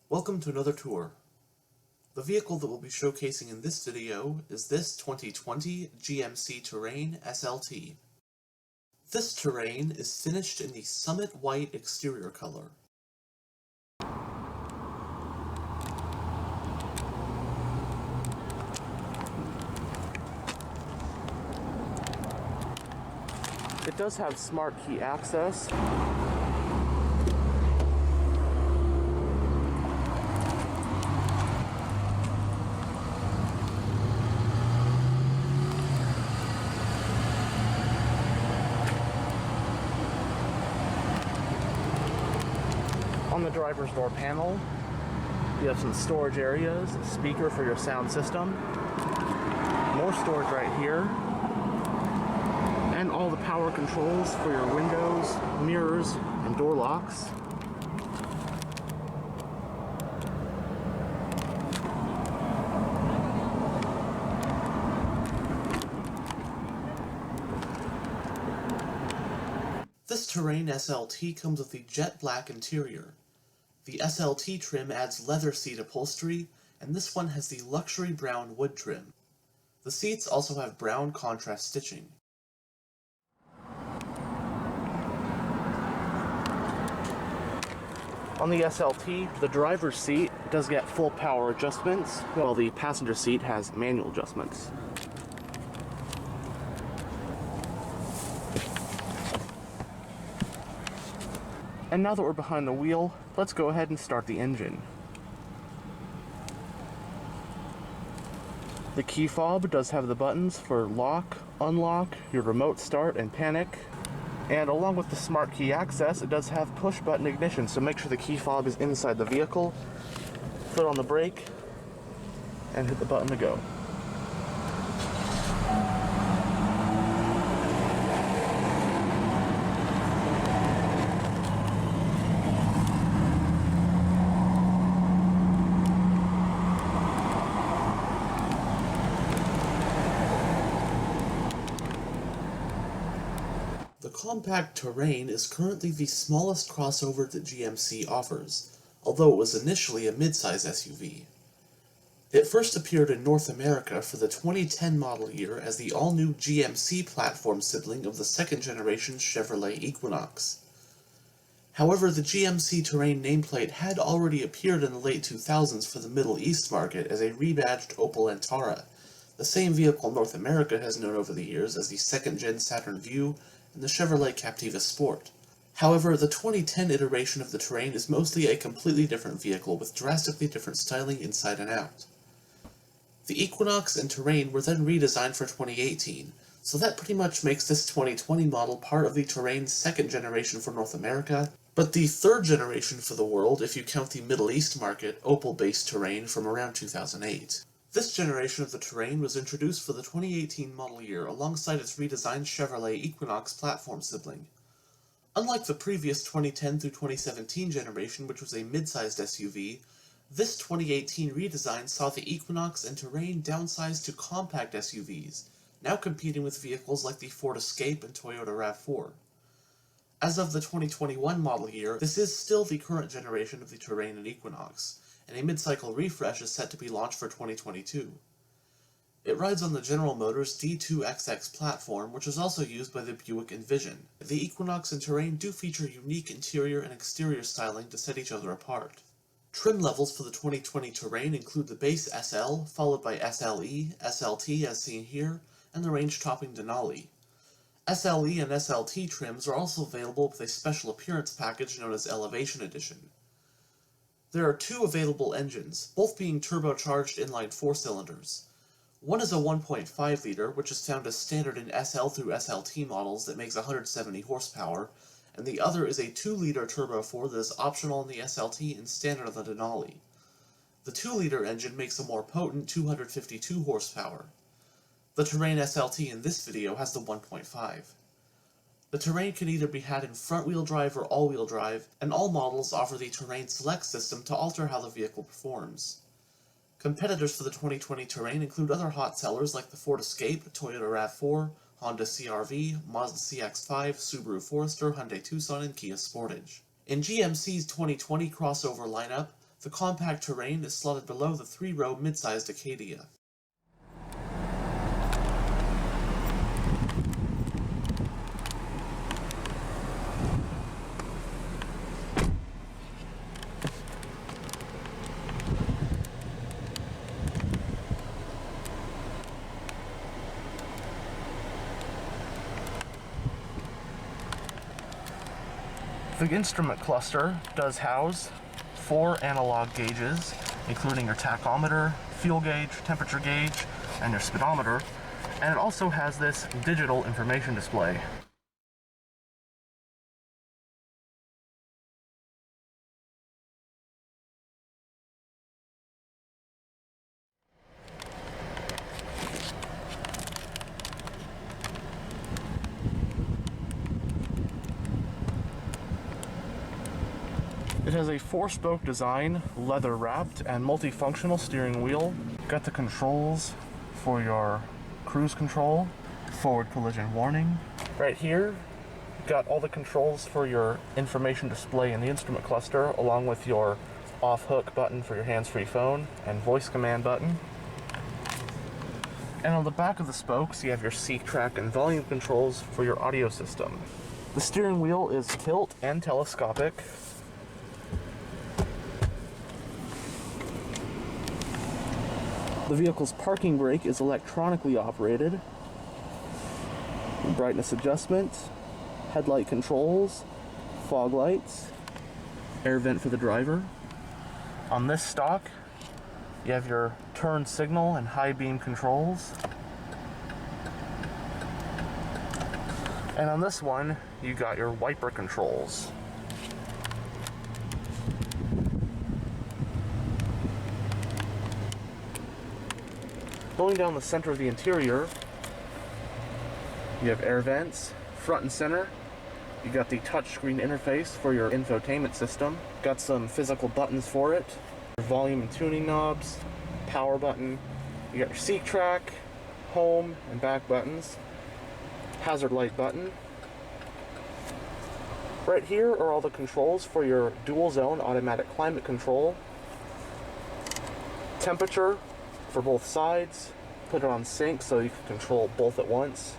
Welcome to another tour. The vehicle that we'll be showcasing in this video is this 2020 GMC Terrain SLT. This Terrain is finished in the Summit White exterior color. It does have smart key access. On the driver's door panel, you have some storage areas, a speaker for your sound system, more storage right here, and all the power controls for your windows, mirrors, and door locks. This Terrain SLT comes with the jet black interior. The SLT trim adds leather seat upholstery, and this one has the luxury brown wood trim. The seats also have brown contrast stitching. On the SLT, the driver's seat does get full power adjustments, while the passenger seat has manual adjustments. And now that we're behind the wheel, let's go ahead and start the engine. The key fob does have the buttons for lock, unlock, your remote start, and panic. And along with the smart key access, it does have push button ignition, so make sure the key fob is inside the vehicle. Foot on the brake, and hit the button to go. The compact Terrain is currently the smallest crossover that GMC offers, although it was initially a midsize SUV. It first appeared in North America for the 2010 model year as the all-new GMC platform sibling of the second-generation Chevrolet Equinox. However, the GMC Terrain nameplate had already appeared in the late 2000s for the Middle East market as a rebadged Opel Antara, the same vehicle North America has known over the years as the second-gen Saturn Vue and the Chevrolet Captiva Sport. However, the 2010 iteration of the Terrain is mostly a completely different vehicle with drastically different styling inside and out. The Equinox and Terrain were then redesigned for 2018, so that pretty much makes this 2020 model part of the Terrain's second generation for North America, but the third generation for the world if you count the Middle East market Opel-based Terrain from around 2008. This generation of the Terrain was introduced for the 2018 model year alongside its redesigned Chevrolet Equinox platform sibling. Unlike the previous 2010 through 2017 generation, which was a mid-sized SUV, this 2018 redesign saw the Equinox and Terrain downsized to compact SUVs, now competing with vehicles like the Ford Escape and Toyota RAV4. As of the 2021 model year, this is still the current generation of the Terrain and Equinox, and a mid-cycle refresh is set to be launched for 2022. It rides on the General Motors D2XX platform, which is also used by the Buick Envision. The Equinox and Terrain do feature unique interior and exterior styling to set each other apart. Trim levels for the 2020 Terrain include the base SL, followed by SLE, SLT as seen here, and the range-topping Denali. SLE and SLT trims are also available with a special appearance package known as Elevation Edition. There are two available engines, both being turbocharged inline 4-cylinders. One is a 1.5-liter, which is found as standard in SL through SLT models that makes 170 horsepower, and the other is a 2-liter Turbo 4 that is optional in the SLT and standard on the Denali. The 2-liter engine makes a more potent 252 horsepower. The Terrain SLT in this video has the 1.5. The Terrain can either be had in front-wheel drive or all-wheel drive, and all models offer the Terrain Select system to alter how the vehicle performs. Competitors for the 2020 Terrain include other hot sellers like the Ford Escape, Toyota RAV4, Honda CR-V, Mazda CX-5, Subaru Forester, Hyundai Tucson, and Kia Sportage. In GMC's 2020 crossover lineup, The compact Terrain is slotted below the 3-row mid-sized Acadia. The instrument cluster does house 4 analog gauges, including your tachometer, fuel gauge, temperature gauge, and your speedometer, and it also has this digital information display. It has a 4-spoke design, leather-wrapped, and multifunctional steering wheel. Got the controls for your cruise control, forward collision warning. Right here, got all the controls for your information display in the instrument cluster, along with your off-hook button for your hands-free phone and voice command button. And on the back of the spokes, you have your seat track and volume controls for your audio system. The steering wheel is tilt and telescopic. The vehicle's parking brake is electronically operated. Brightness adjustment, headlight controls, fog lights, air vent for the driver. On this stock, you have your turn signal and high beam controls. And on this one, you got your wiper controls. Going down the center of the interior, you have air vents, front and center. You got the touchscreen interface for your infotainment system. Got some physical buttons for it. Your volume and tuning knobs, power button. You got your seat track, home and back buttons, hazard light button. Right here are all the controls for your dual zone automatic climate control. Temperature for both sides. Put it on sync so you can control both at once.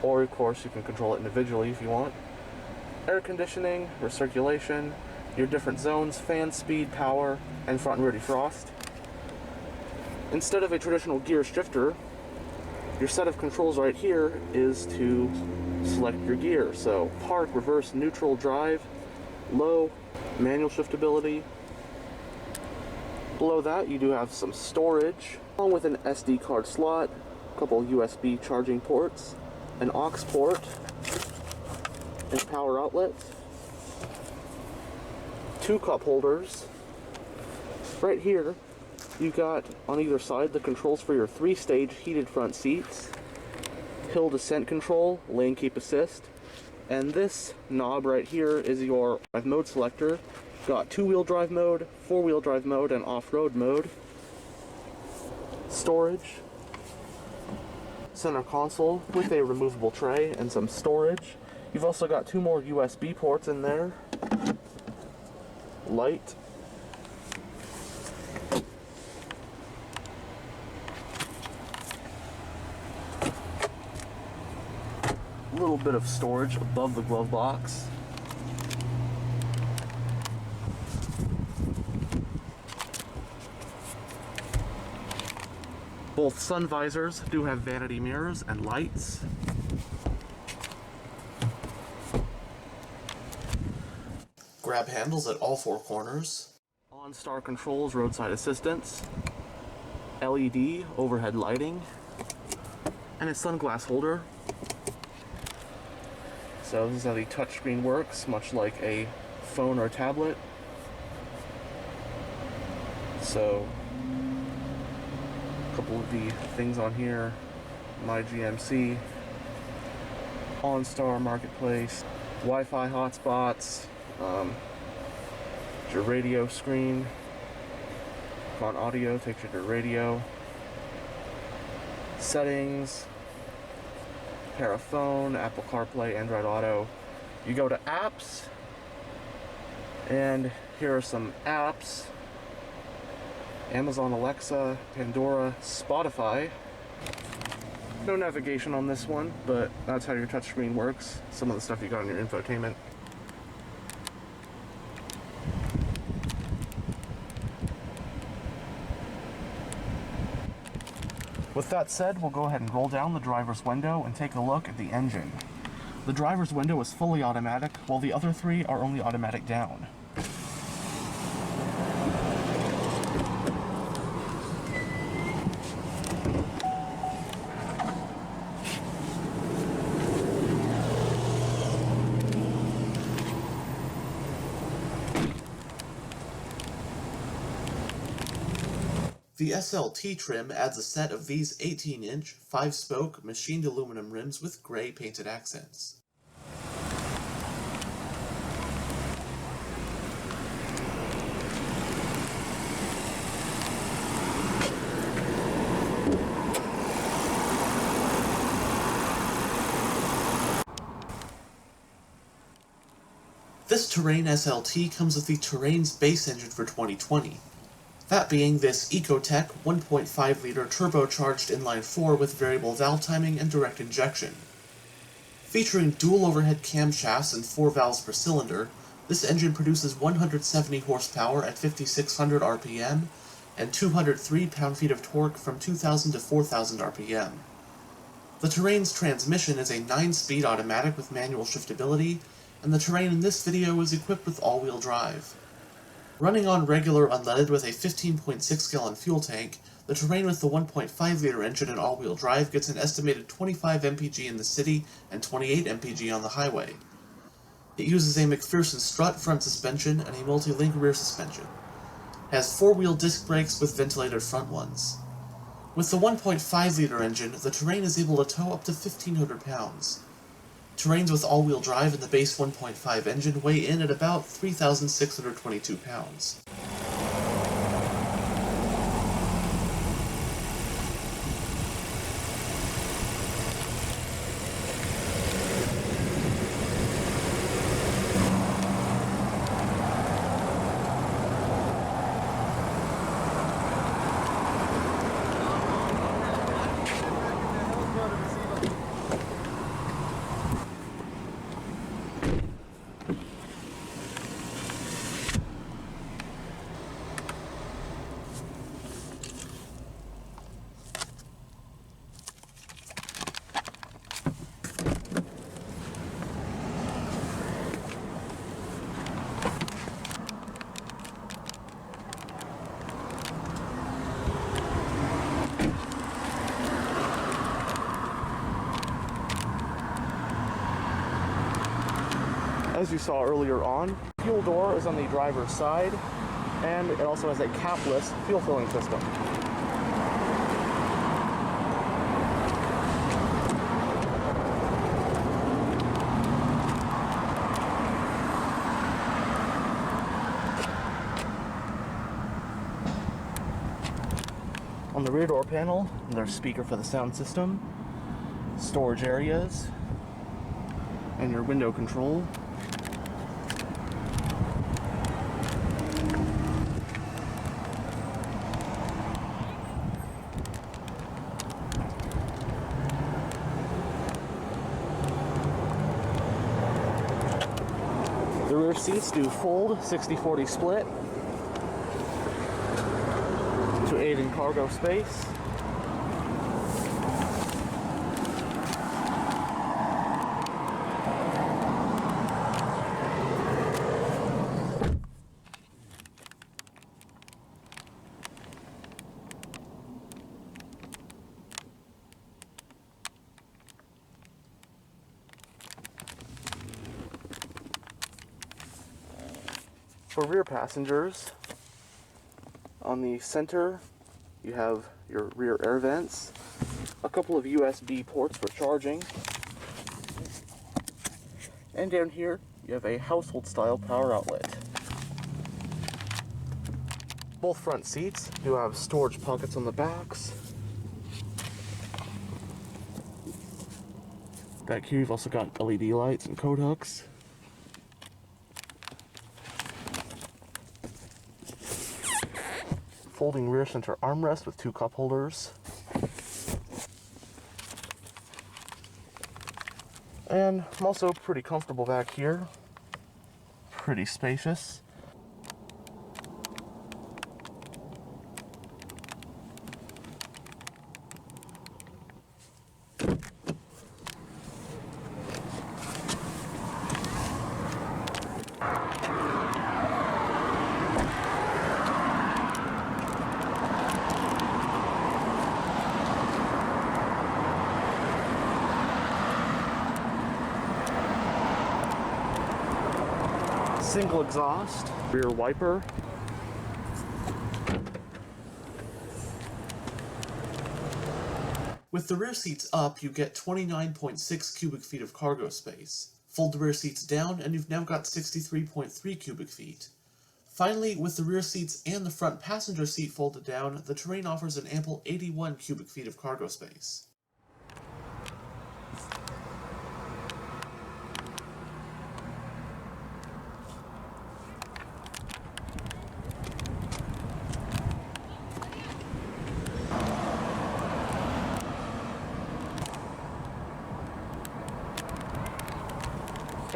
Or of course you can control it individually if you want. Air conditioning, recirculation, your different zones, fan speed, power, and front and rear defrost. Instead of a traditional gear shifter, your set of controls right here is to select your gear. So park, reverse, neutral, drive, low, manual shiftability. Below that you do have some storage, along with an SD card slot, a couple USB charging ports, an aux port, and power outlet, 2 cup holders. Right here, you got on either side the controls for your 3-stage heated front seats, hill descent control, lane keep assist, and this knob right here is your drive mode selector. Got 2-wheel drive mode, 4-wheel drive mode, and off-road mode. Storage. Center console with a removable tray and some storage. You've also got 2 more USB ports in there. Light. A little bit of storage above the glove box. Both sun visors do have vanity mirrors and lights. Grab handles at all 4 corners. OnStar controls, roadside assistance. LED overhead lighting. And a sunglass holder. So this is how the touchscreen works, much like a phone or a tablet. So a couple of the things on here: my GMC, OnStar Marketplace, Wi-Fi hotspots, your radio screen. On audio, takes you to radio. Settings, Paraphone, Apple CarPlay, Android Auto. You go to apps, and here are some apps. Amazon Alexa, Pandora, Spotify. No navigation on this one, but that's how your touchscreen works. Some of the stuff you got on your infotainment. With that said, we'll go ahead and roll down the driver's window and take a look at the engine. The driver's window is fully automatic, while the other three are only automatic down. The SLT trim adds a set of these 18-inch, 5-spoke, machined aluminum rims with gray painted accents. This Terrain SLT comes with the Terrain's base engine for 2020. That being this Ecotec 1.5-liter turbocharged inline-4 with variable valve timing and direct injection. Featuring dual overhead camshafts and 4 valves per cylinder, this engine produces 170 horsepower at 5,600 RPM and 203 pound-feet of torque from 2,000 to 4,000 RPM. The Terrain's transmission is a 9-speed automatic with manual shiftability, and the Terrain in this video is equipped with all-wheel drive. Running on regular unleaded with a 15.6-gallon fuel tank, the Terrain with the 1.5-liter engine and all-wheel drive gets an estimated 25 mpg in the city and 28 mpg on the highway. It uses a McPherson strut front suspension and a multi-link rear suspension. It has 4-wheel disc brakes with ventilated front ones. With the 1.5-liter engine, the Terrain is able to tow up to 1,500 pounds. Terrains with all-wheel drive and the base 1.5 engine weigh in at about 3,622 pounds. As you saw earlier on, the fuel door is on the driver's side, and it also has a capless fuel filling system. On the rear door panel, there's a speaker for the sound system, storage areas, and your window control. The rear seats do fold 60-40 split to aid in cargo space. For rear passengers, on the center you have your rear air vents, a couple of USB ports for charging, and down here you have a household style power outlet. Both front seats do have storage pockets on the backs. Back here you've also got LED lights and coat hooks. folding rear center armrest with 2 cup holders. And I'm also pretty comfortable back here. Pretty spacious. Single exhaust, rear wiper. With the rear seats up, you get 29.6 cubic feet of cargo space. Fold the rear seats down, and you've now got 63.3 cubic feet. Finally, with the rear seats and the front passenger seat folded down, the Terrain offers an ample 81 cubic feet of cargo space.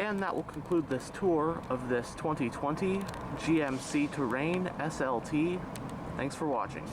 And that will conclude this tour of this 2020 GMC Terrain SLT. Thanks for watching.